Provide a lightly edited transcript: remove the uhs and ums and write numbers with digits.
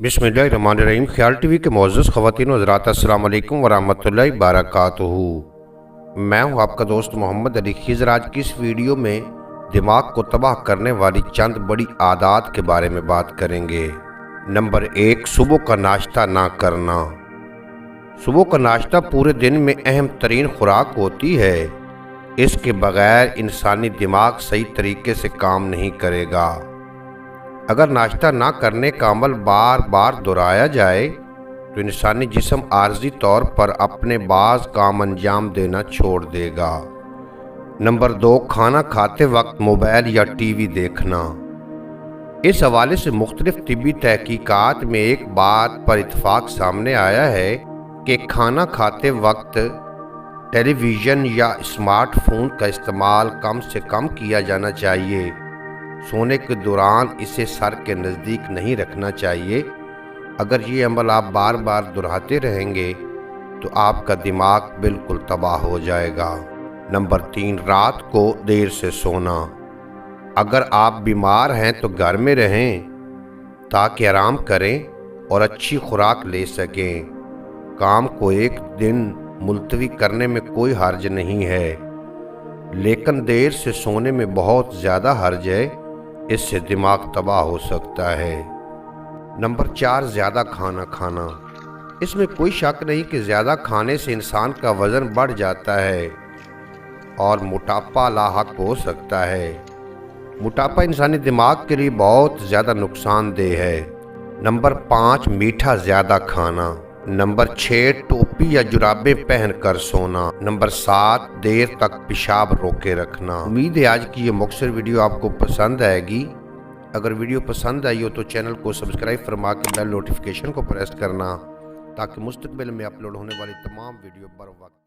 बिस्मिल्लाहिर्रहमानिर्रहीम। ख्याल टीवी के मुअज़्ज़ज़ ख़वातीन व हज़रात, अस्सलाम वालेकुम व रहमतुल्लाहि व बरकातुहू। मैं हूं आपका दोस्त मोहम्मद अली खिज़र। आज की इस वीडियो में दिमाग को तबाह करने वाली चंद बड़ी आदत के बारे में बात करेंगे। नंबर 1, सुबह का नाश्ता ना करना। सुबह का नाश्ता पूरे दिन में अहम तरीन खुराक होती है। इसके बगैर इंसानी दिमाग सही तरीके से काम नहीं करेगा। अगर नाश्ता ना करने का अमल बार बार दोहराया जाए तो इंसानी जिस्म आर्जी तौर पर अपने बाज़ काम अंजाम देना छोड़ देगा। नंबर 2, खाना खाते वक्त मोबाइल या टीवी देखना। इस हवाले से मुख्तलिफ तिब्बी तहकीकात में एक बात पर इत्तफाक सामने आया है कि खाना खाते वक्त टेलीविज़न या स्मार्टफोन का इस्तेमाल कम से कम किया जाना चाहिए। सोने के दौरान इसे सर के नज़दीक नहीं रखना चाहिए। अगर ये अमल आप बार बार दोहराते रहेंगे तो आपका दिमाग बिल्कुल तबाह हो जाएगा। नंबर 3, रात को देर से सोना। अगर आप बीमार हैं तो घर में रहें ताकि आराम करें और अच्छी खुराक ले सकें। काम को एक दिन मुलतवी करने में कोई हर्ज नहीं है, लेकिन देर से सोने में बहुत ज़्यादा हर्ज है। इससे दिमाग तबाह हो सकता है। नंबर 4, ज़्यादा खाना खाना। इसमें कोई शक नहीं कि ज़्यादा खाने से इंसान का वज़न बढ़ जाता है और मोटापा लाहक हो सकता है। मोटापा इंसानी दिमाग के लिए बहुत ज़्यादा नुकसानदेह है। नंबर 5, मीठा ज़्यादा खाना। नंबर 6, टोपी या जुराबें पहन कर सोना। नंबर 7, देर तक पेशाब रोके रखना। उम्मीद है आज की ये मुख्तसर वीडियो आपको पसंद आएगी। अगर वीडियो पसंद आई हो तो चैनल को सब्सक्राइब फरमा के बेल नोटिफिकेशन को प्रेस करना ताकि मुस्तकबिल में अपलोड होने वाली तमाम वीडियो बर वक्त